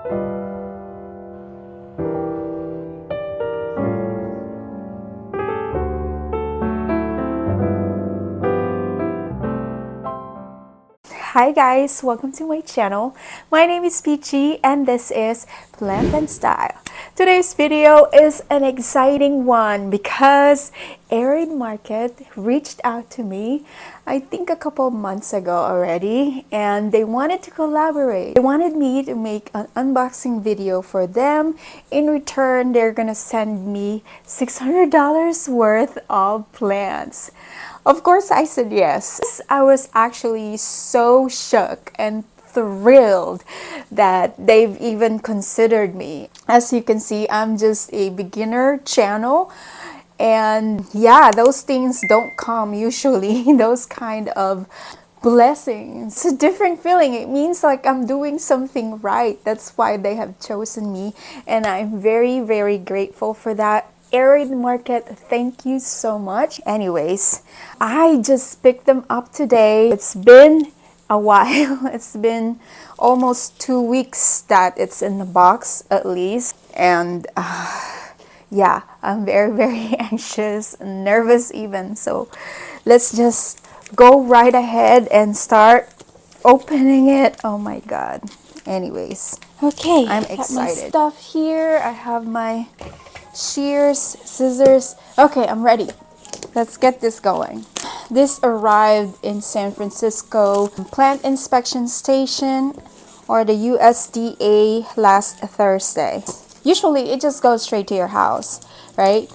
Hi guys, welcome to my channel. My name is Peachy and this is Plant and Style. Today's video is an exciting one because Arid Market reached out to me, I think a couple months ago already, and they wanted to collaborate. They wanted me to make an unboxing video for them. In return, they're gonna send me $600 worth of plants. Of course, I said yes. I was actually so shook and thrilled that they've even considered me. As you can see, I'm just a beginner channel. And yeah, those things don't come usually, those kind of blessings. It's a different feeling. It means like I'm doing something right. That's why they have chosen me. And I'm very, very grateful for that. Arid Market, thank you so much. Anyways, I just picked them up today. It's been a while. It's been almost 2 weeks that it's in the box at least. And yeah, I'm very, very anxious and nervous even. So let's just go right ahead and start opening it. Oh my God. Anyways, okay, I'm excited. Got my stuff here. I have my shears, scissors. Okay, I'm ready. Let's get this going. This arrived in San Francisco Plant Inspection Station, or the USDA, last Thursday. Usually it just goes straight to your house, right?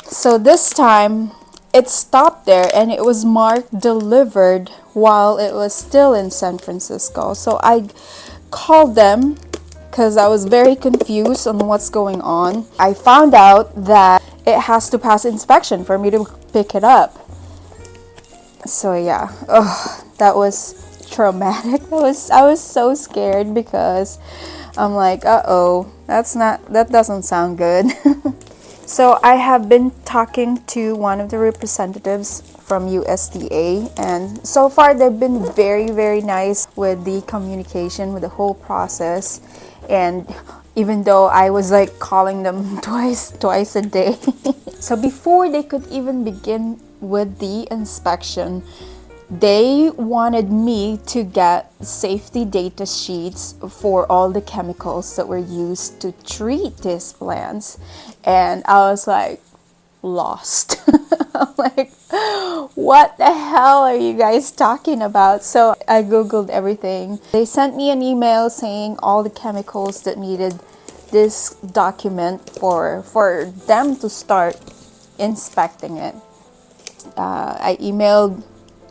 So this time it stopped there and it was marked delivered while it was still in San Francisco. So I called them because I was very confused on what's going on. I found out that it has to pass inspection for me to pick it up. So yeah, that was traumatic. I was so scared because I'm like, uh-oh, that doesn't sound good. So I have been talking to one of the representatives from USDA, and so far they've been very, very nice with the communication, with the whole process. And even though I was like calling them twice a day. So before they could even begin with the inspection, they wanted me to get safety data sheets for all the chemicals that were used to treat these plants. And I was like lost. I'm like, what the hell are you guys talking about? So I googled everything. They sent me an email saying all the chemicals that needed this document for them to start inspecting it. I emailed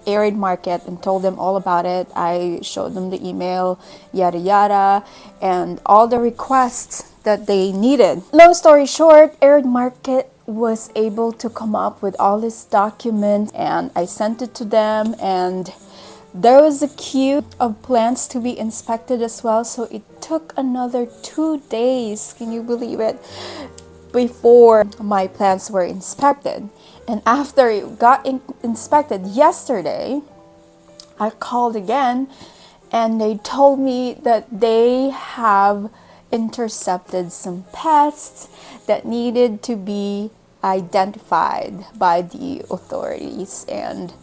Arid Market and told them all about it. I showed them the email, yada yada, and all the requests that they needed. Long story short, Arid Market was able to come up with all this document, and I sent it to them, and there was a queue of plants to be inspected as well. So it took another 2 days, can you believe it, before my plants were inspected. And after it got inspected yesterday, I called again and they told me that they have intercepted some pests that needed to be identified by the authorities. And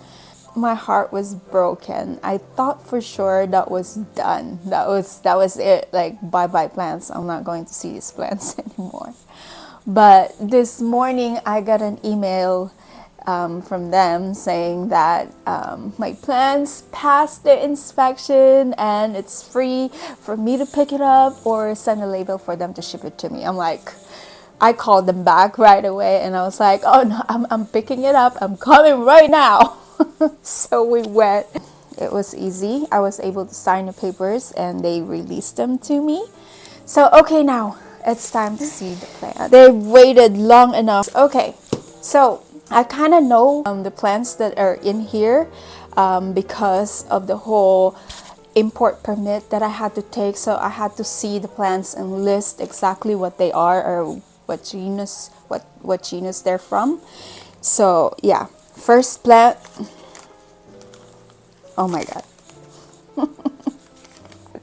my heart was broken. I thought for sure that was done. That was it. Like, bye-bye plants. I'm not going to see these plants anymore. But this morning I got an email from them saying that my plants passed the inspection and it's free for me to pick it up or send a label for them to ship it to me. I'm like, I called them back right away and I was like, oh no, I'm picking it up. I'm coming right now. So we went. It was easy. I was able to sign the papers and they released them to me. So okay, now it's time to see the plant. They've waited long enough. Okay, so I kind of know the plants that are in here because of the whole import permit that I had to take. So I had to see the plants and list exactly what they are or what genus they're from. So yeah, first plant. Oh my God.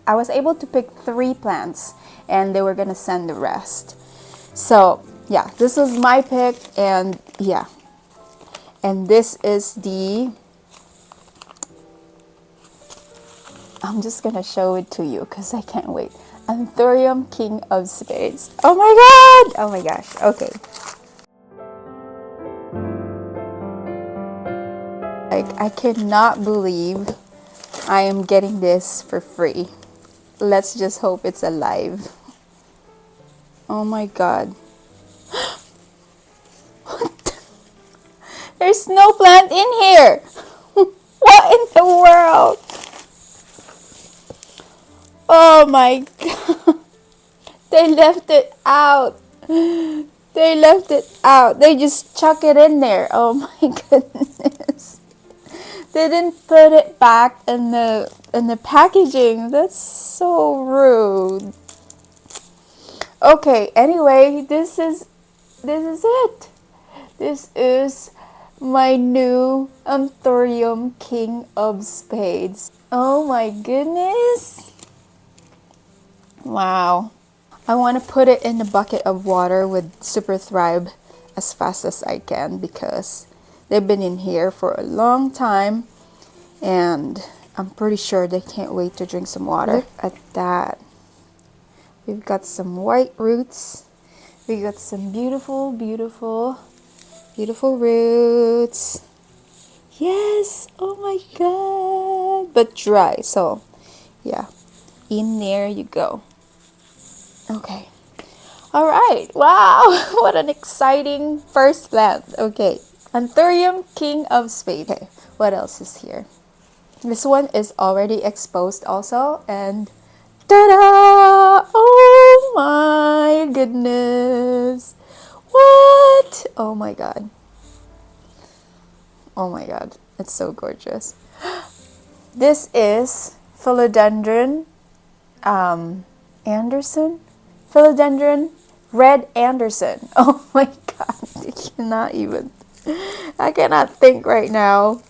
I was able to pick 3 plants and they were gonna send the rest. So yeah, this was my pick, and yeah, and this is the, I'm just gonna show it to you because I can't wait. Anthurium King of Spades. Oh my god! Oh my gosh. Okay. Like, I cannot believe I am getting this for free. Let's just hope it's alive. Oh my god. There's no plant in here! What in the world? Oh my god. They left it out. They left it out. They just chuck it in there. Oh my goodness. They didn't put it back in the packaging. That's so rude. Okay, anyway, this is it. This is my new Anthurium King of Spades. Oh my goodness. Wow. I want to put it in a bucket of water with Super Thrive as fast as I can because they've been in here for a long time and I'm pretty sure they can't wait to drink some water. Look at that. We've got some white roots. We got some beautiful, beautiful, beautiful roots. Yes, oh my god. But dry, so yeah. In there you go. Okay. All right. Wow. What an exciting first plant. Okay. Anthurium King of Spades. Okay. What else is here? This one is already exposed also. And ta-da! Oh my goodness. What? Oh my god. Oh my god. It's so gorgeous. This is Philodendron Anderson? Philodendron Red Anderson. Oh my god, I cannot think right now.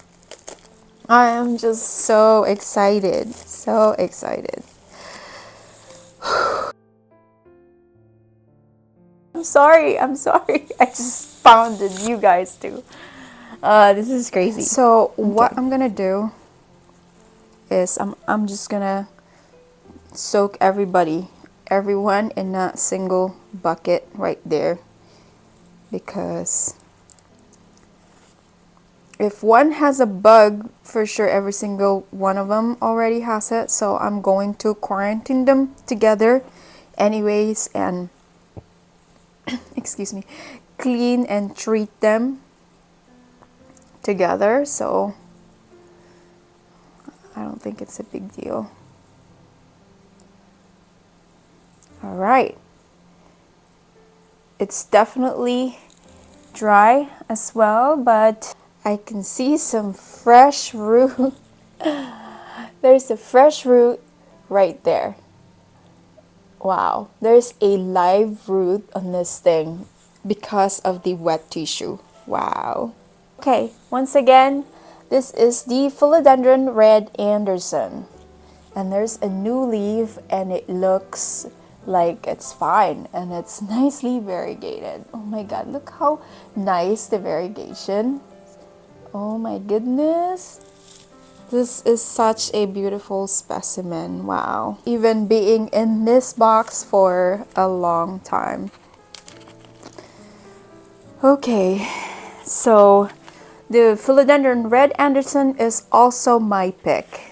I am just so excited. So excited. I'm sorry. I just pounded you guys too. This is crazy. So what I'm gonna do is I'm just gonna soak everyone in a single bucket right there, because if one has a bug, for sure every single one of them already has it. So I'm going to quarantine them together anyways and excuse me, clean and treat them together. So I don't think it's a big deal. All right, it's definitely dry as well, but I can see some fresh root. There's a fresh root right there. Wow, there's a live root on this thing because of the wet tissue. Wow. Okay, once again, this is the Philodendron Red Anderson. And there's a new leaf and it looks like it's fine and it's nicely variegated. Oh my god, look how nice the variegation. Oh my goodness. This is such a beautiful specimen. Wow. Even being in this box for a long time. Okay, so the Philodendron Red Anderson is also my pick.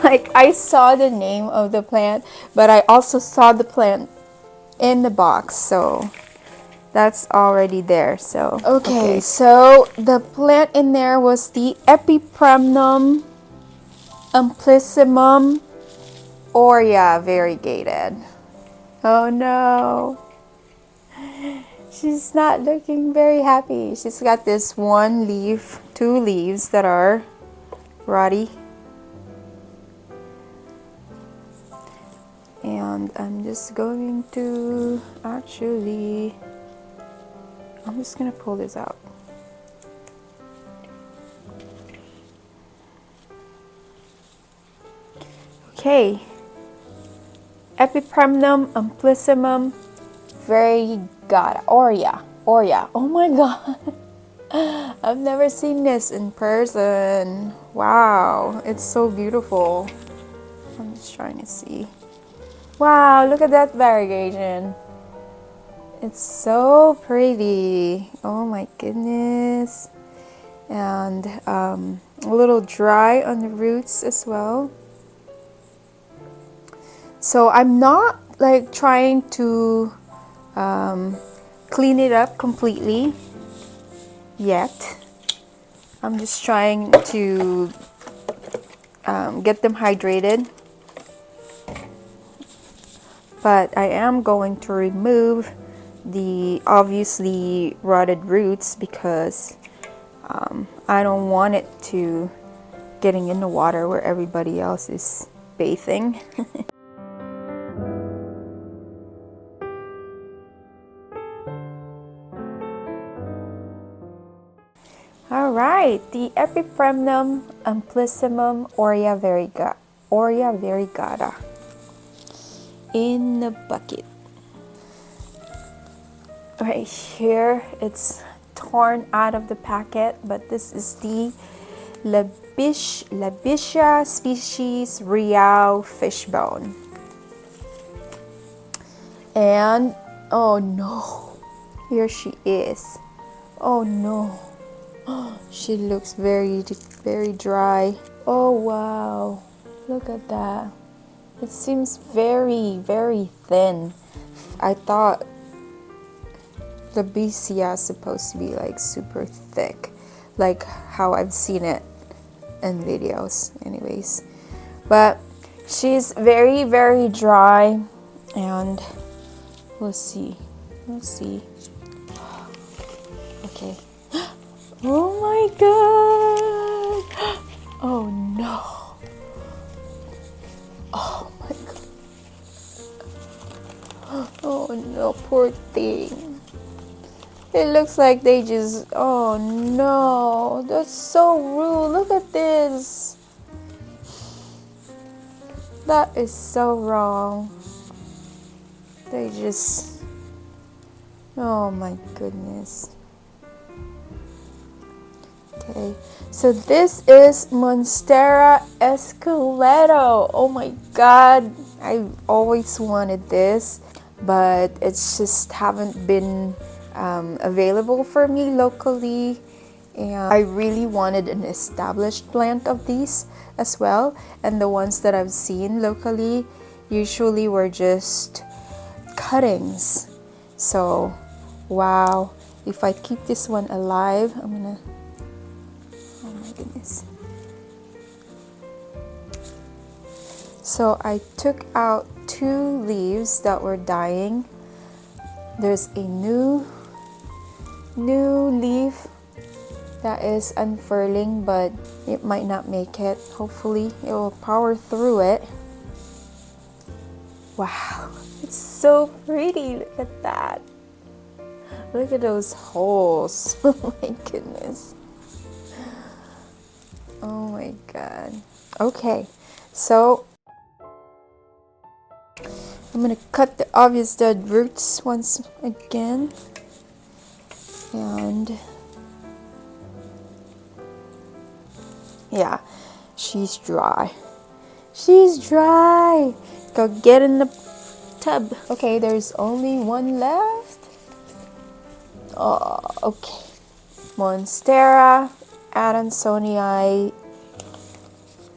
Like, I saw the name of the plant, but I also saw the plant in the box, so that's already there. So okay, so the plant in there was the Epipremnum amplissimum aurea variegated. Oh no, she's not looking very happy. She's got this one leaf, two leaves that are rotty. And I'm just going to I'm just gonna pull this out. Okay. Epipremnum amplissimum variegata. Oria. Oh my god. I've never seen this in person. Wow, it's so beautiful. I'm just trying to see. Wow, look at that variegation. It's so pretty. Oh my goodness. And a little dry on the roots as well. So I'm not like trying to clean it up completely yet. I'm just trying to get them hydrated. But I am going to remove the obviously rotted roots because I don't want it to getting in the water where everybody else is bathing. All right, the Epipremnum amplissimum Aurea variegata in the bucket. Right here, it's torn out of the packet, but this is the Labicia species Real fishbone. And oh no, here she is. Oh no. She looks very dry. Oh wow, look at that. It seems very thin. I thought the BCA is supposed to be like super thick, like how I've seen it in videos anyways. But she's very dry, and let's see. Okay. Oh my god! Oh no! Oh my god! Oh no, poor thing. It looks like they just... Oh no! That's so rude! Look at this! That is so wrong. They just... Oh my goodness. Okay, so this is Monstera Esqueleto. Oh my god, I always wanted this, but it's just haven't been available for me locally, and I really wanted an established plant of these as well, and the ones that I've seen locally usually were just cuttings. So wow, if I keep this one alive, I'm gonna... Oh my goodness. So I took out 2 leaves that were dying. There's a new leaf that is unfurling, but it might not make it. Hopefully it will power through it. Wow, it's so pretty. Look at that. Look at those holes. Oh my goodness. Oh my god. Okay, so I'm gonna cut the obvious dead roots once again, and yeah, she's dry. Go get in the tub. Okay, there's only one left. Oh, okay. Monstera Adansonii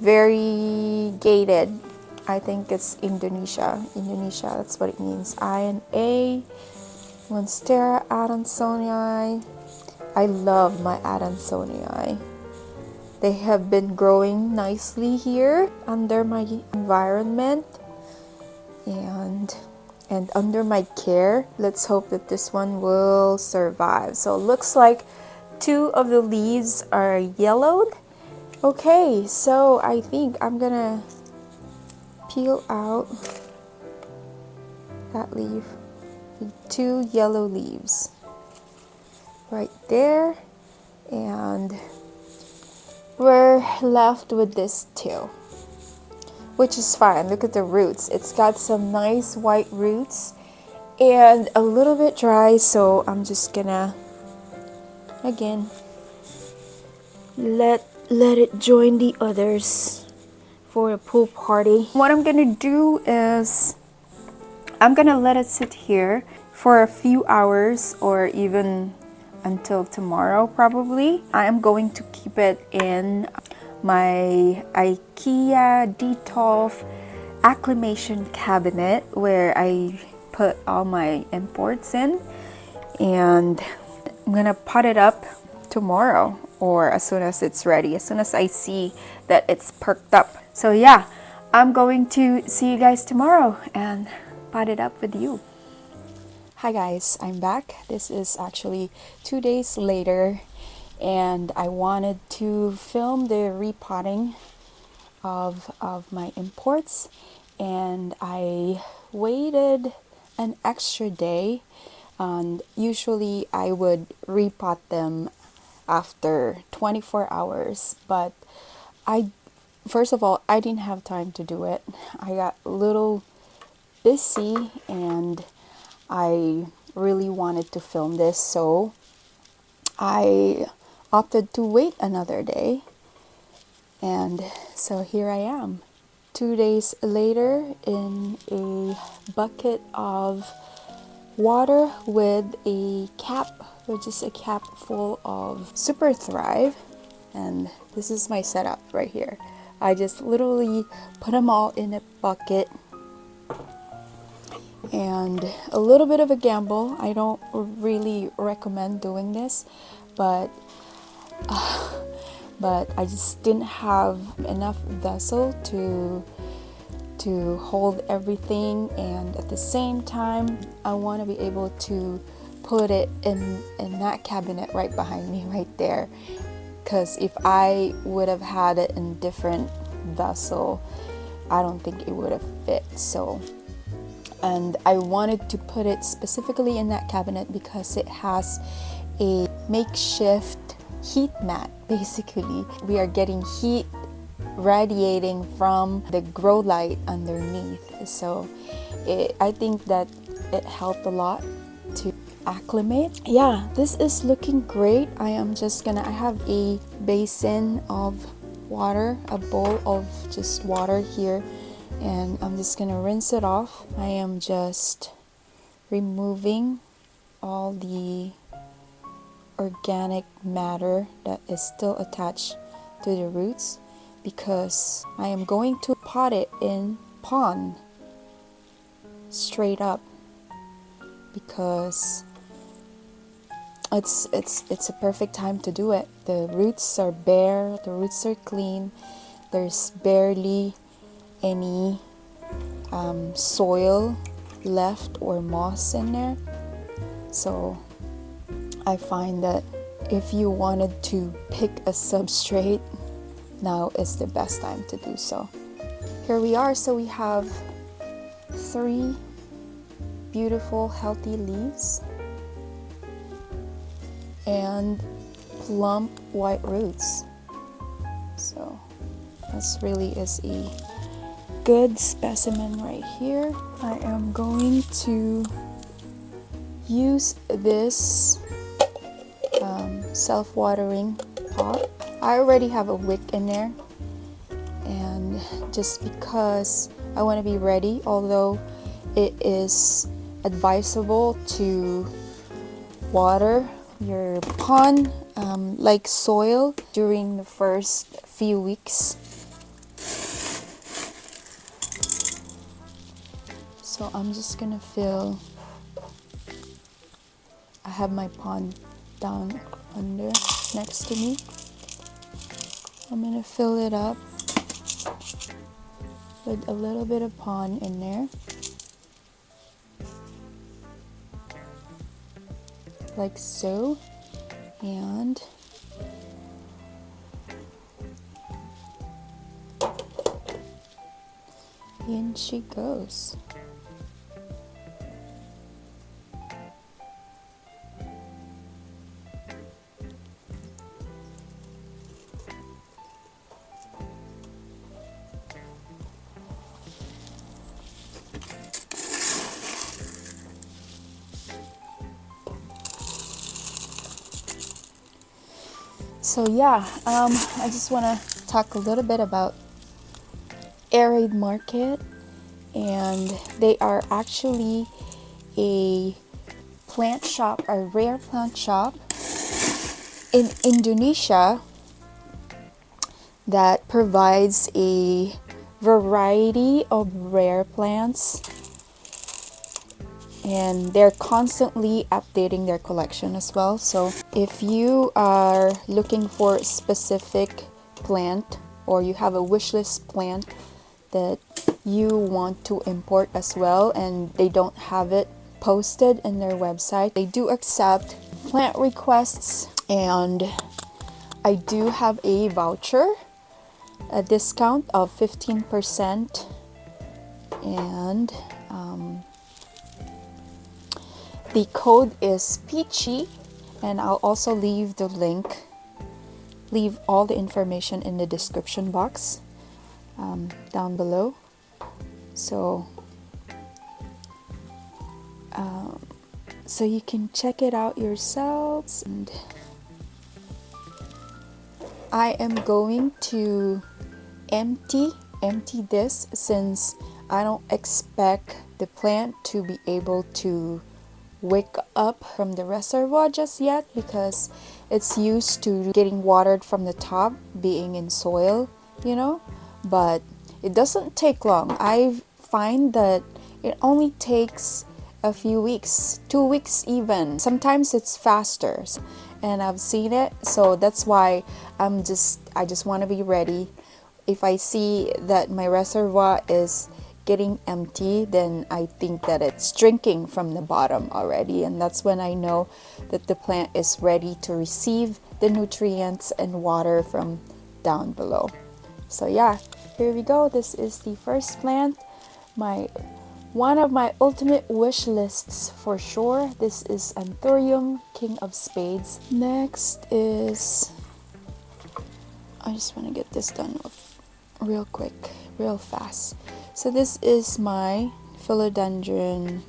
variegated. I think it's Indonesia, that's what it means. INA, Monstera Adansonii. I love my Adansonii. They have been growing nicely here under my environment and under my care. Let's hope that this one will survive. So it looks like 2 of the leaves are yellowed. Okay, so I think I'm gonna peel out that leaf with 2 yellow leaves right there, and we're left with this 2. which is fine. Look at the roots. It's got some nice white roots and a little bit dry, so I'm just gonna again let it join the others for a pool party. What I'm gonna do is I'm gonna let it sit here for a few hours or even until tomorrow probably. I am going to keep it in my IKEA Detolf acclimation cabinet where I put all my imports in, and I'm gonna pot it up tomorrow or as soon as it's ready, as soon as I see that it's perked up. So yeah, I'm going to see you guys tomorrow and pot it up with you. Hi guys, I'm back. This is actually 2 days later, and I wanted to film the repotting of my imports, and I waited an extra day, and usually I would repot them after 24 hours, but first of all, I didn't have time to do it. I got a little busy and I really wanted to film this, so I opted to wait another day, and so here I am 2 days later in a bucket of water with a cap, which is a cap full of Super Thrive, and this is my setup right here. I just literally put them all in a bucket, and a little bit of a gamble. I don't really recommend doing this, but I just didn't have enough vessel to hold everything, and at the same time I want to be able to put it in that cabinet right behind me right there, because if I would have had it in different vessel, I don't think it would have fit. So, and I wanted to put it specifically in that cabinet because it has a makeshift heat mat. Basically, we are getting heat radiating from the grow light underneath, so I think that it helped a lot to acclimate. Yeah, this is looking great. I have a basin of water, a bowl of just water here, and I'm just gonna rinse it off. I am just removing all the organic matter that is still attached to the roots, because I am going to pot it in pond straight up, because it's a perfect time to do it. The roots are bare, the roots are clean, there's barely any soil left or moss in there. So I find that if you wanted to pick a substrate, now is the best time to do so. Here we are. So we have 3 beautiful healthy leaves and plump white roots. So this really is a good specimen right here. I am going to use this self-watering pot. I already have a wick in there, and just because I want to be ready, although it is advisable to water your pond like soil during the first few weeks. So I'm just gonna fill. I have my pond down under next to me. I'm gonna fill it up with a little bit of pond in there, like so, and in she goes. So yeah, I just want to talk a little bit about Arid Market, and they are actually a plant shop, a rare plant shop in Indonesia that provides a variety of rare plants, and they're constantly updating their collection as well. So if you are looking for a specific plant, or you have a wish list plant that you want to import as well and they don't have it posted in their website, they do accept plant requests, and I do have a voucher, a discount of 15%, and the code is Peachy, and I'll also leave the link, leave all the information in the description box down below. So you can check it out yourselves. And I am going to empty this, since I don't expect the plant to be able to wake up from the reservoir just yet, because it's used to getting watered from the top, being in soil, you know. But it doesn't take long. I find that it only takes a few weeks, 2 weeks even. Sometimes it's faster, and I've seen it. So that's why I just want to be ready. If I see that my reservoir is getting empty, then I think that it's drinking from the bottom already, and that's when I know that the plant is ready to receive the nutrients and water from down below. So yeah, here we go. This is the first plant, one of my ultimate wish lists for sure. This is Anthurium, King of Spades. Next is, I just want to get this done real quick, real fast. So this is my Philodendron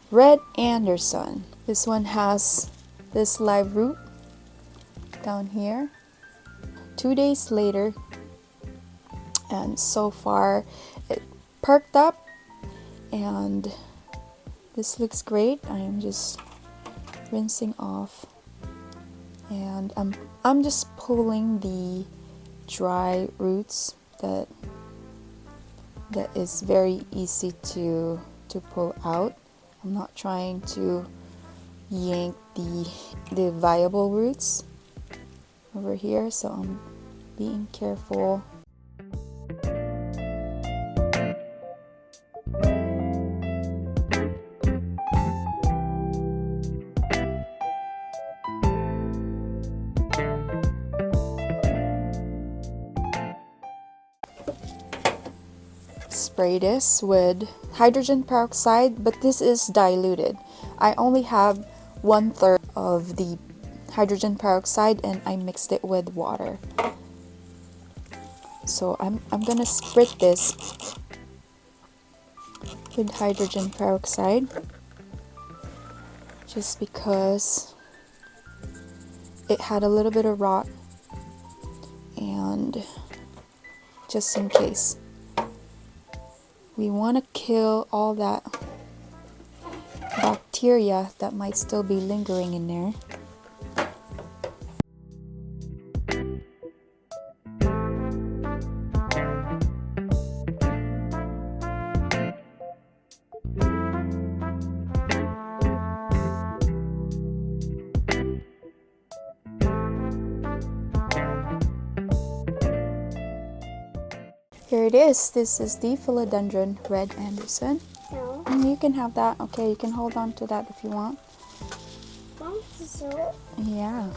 Red Anderson. This one has this live root down here. 2 days later, and so far it perked up, and this looks great. I am just rinsing off, and I'm just pulling the dry roots that is very easy to pull out. I'm not trying to yank the viable roots over here, so I'm being careful. Spray this with hydrogen peroxide, but this is diluted. I only have 1/3 of the hydrogen peroxide, and I mixed it with water. So I'm gonna spritz this with hydrogen peroxide, just because it had a little bit of rot, and just in case. We want to kill all that bacteria that might still be lingering in there. Here it is. This is the Philodendron Red Anderson. No. You can have that. Okay, you can hold on to that if you want. Yeah.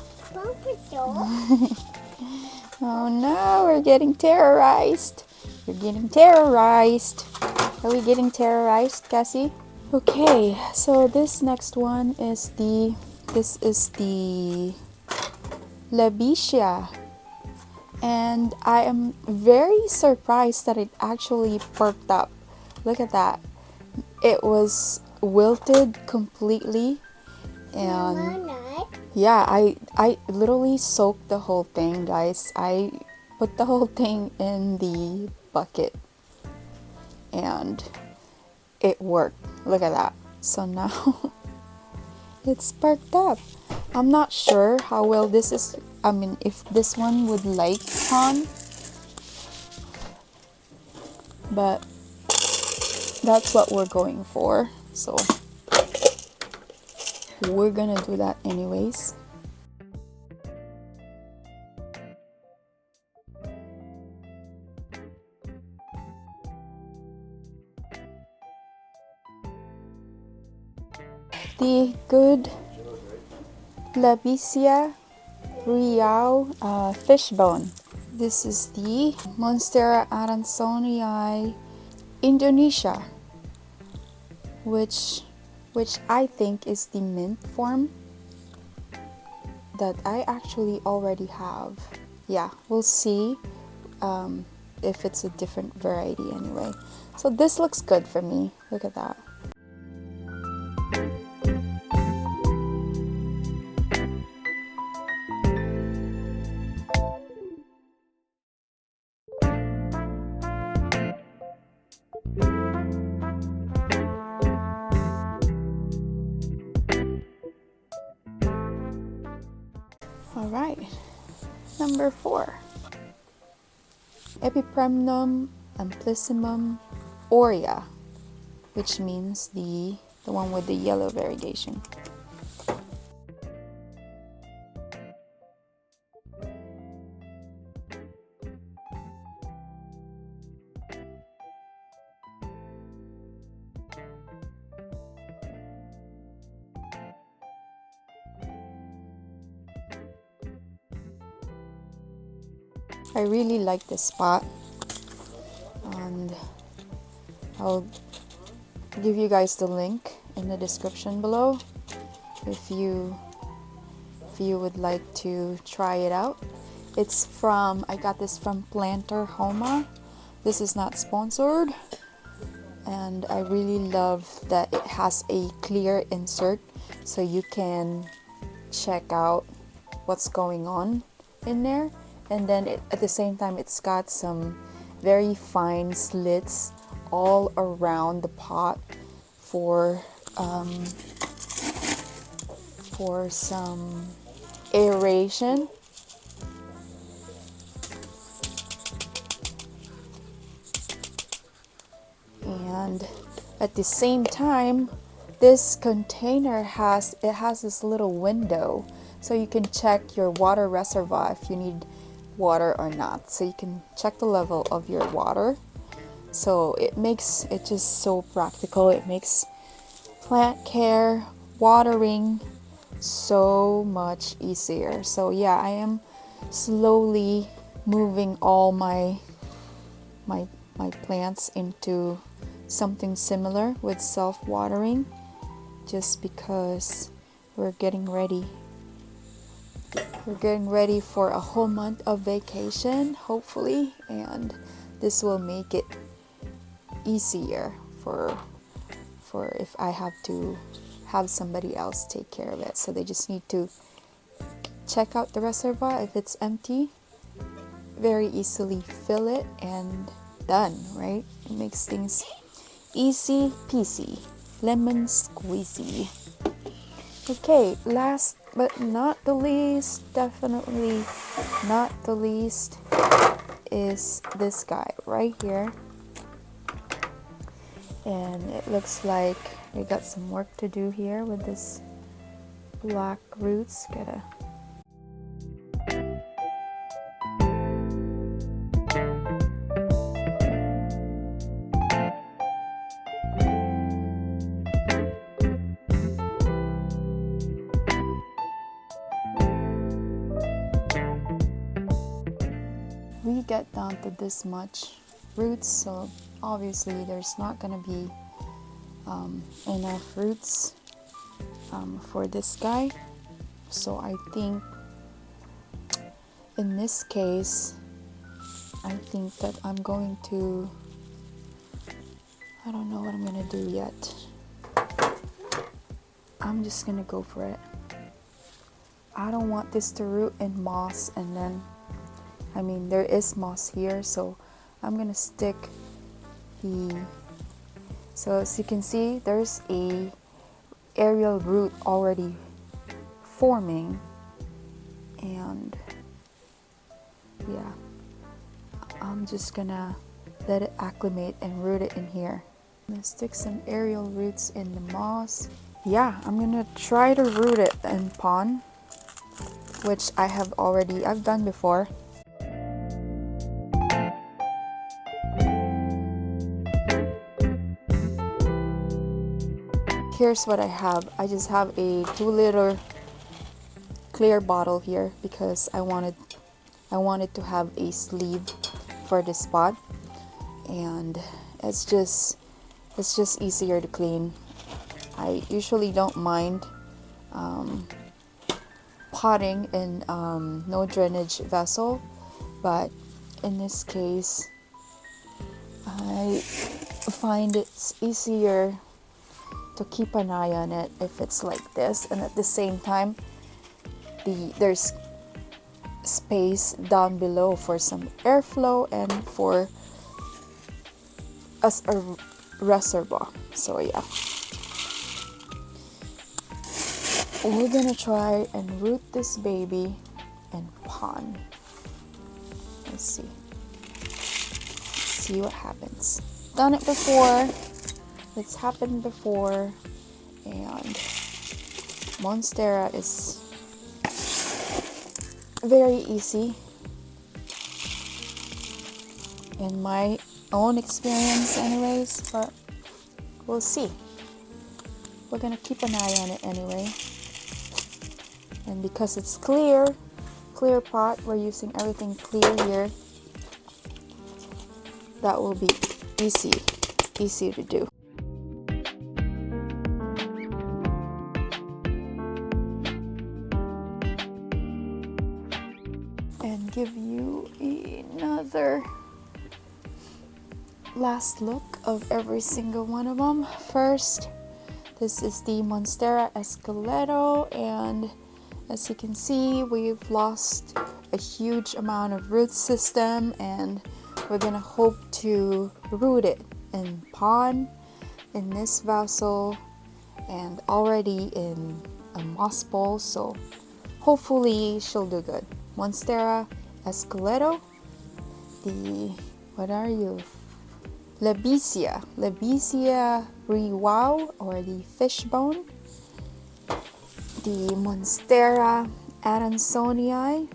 Oh no, we're getting terrorized. We're getting terrorized. Are we getting terrorized, Cassie? Okay, so this next one is the Labicia. And I am very surprised that it actually perked up. Look at that. It was wilted completely, and Yeah, I literally soaked the whole thing, guys. I put the whole thing in the bucket and it worked. Look at that. So now it's sparked up. I'm not sure how well this is, I mean, if this one would like on, but that's what we're going for. So we're gonna do that anyways. The good Labicia Riau fishbone. This is the Monstera Adansonii Indonesia, which I think is the mint form that I actually already have. Yeah, we'll see if it's a different variety anyway. So this looks good for me. Look at that. All right, number 4. Epipremnum amplissimum aurea, which means the one with the yellow variegation. I really like this spot, and I'll give you guys the link in the description below if you would like to try it out. It's from, I got this from Planter Homa. This is not sponsored, and I really love that it has a clear insert so you can check out what's going on in there. And then at the same time, it's got some very fine slits all around the pot for some aeration. And at the same time, this container has this little window so you can check your water reservoir if you need water or not. So you can check the level of your water. So it makes it just so practical. It makes plant care, watering so much easier. So yeah, I am slowly moving all my plants into something similar with self-watering, just because we're getting ready for a whole month of vacation, hopefully, and this will make it easier for if I have to have somebody else take care of it. So they just need to check out the reservoir. If it's empty, very easily fill it and done, right? It makes things easy peasy, lemon squeezy. Okay, last but not the least, definitely not the least, is this guy right here. And it looks like we got some work to do here with this black roots. We get down to this much roots, so obviously there's not gonna be enough roots for this guy. So I think in this case, I think that I'm going to, I don't know what I'm gonna do yet. I'm just gonna go for it. I don't want this to root in moss, and then there is moss here, so I'm gonna stick so as you can see, there's a aerial root already forming, and yeah, I'm just gonna let it acclimate and root it in here. I'm gonna stick some aerial roots in the moss. Yeah, I'm gonna try to root it in pond, which I've done before. Here's what I have. I just have a 2-liter clear bottle here because I wanted to have a sleeve for this pot, and it's just easier to clean. I usually don't mind potting in no drainage vessel, but in this case I find it's easier to keep an eye on it if it's like this, and at the same time there's space down below for some airflow and for as a reservoir. So yeah, we're gonna try and root this baby in pond. Let's see what happens. Done it before, it's happened before, and Monstera is very easy in my own experience anyways, but we'll see. We're gonna keep an eye on it anyway, and because it's clear pot, we're using everything clear here, that will be easy to do. And give you another last look of every single one of them. First, this is the Monstera Esqueleto, and as you can see, we've lost a huge amount of root system, and we're gonna hope to root it in pond, in this vessel, and already in a moss bowl, so hopefully she'll do good. Monstera Esqueleto, what are you? Lebesia Rewau, or the fishbone. The Monstera Adansonii,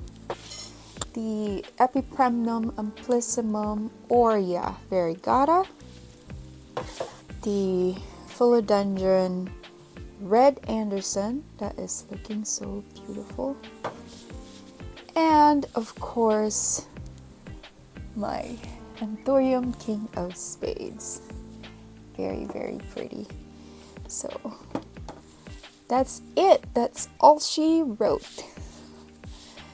the Epipremnum Amplissimum Aurea Variegata, the Philodendron Red Anderson, that is looking so beautiful, and of course my Anthurium King of Spades, very pretty. So that's it, that's all she wrote.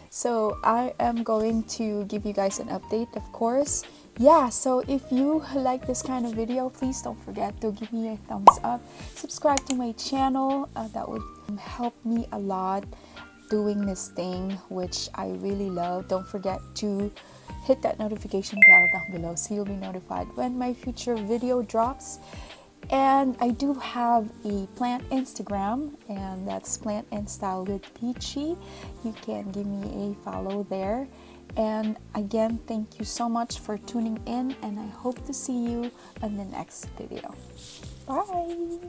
So I am going to give you guys an update, of course. Yeah, so if you like this kind of video, please don't forget to give me a thumbs up, subscribe to my channel, that would help me a lot doing this thing, which I really love. Don't forget to hit that notification bell down below so you'll be notified when my future video drops. And I do have a plant Instagram, and that's Plant and Style with Peachy. You can give me a follow there. And again, thank you so much for tuning in, and I hope to see you in the next video. Bye!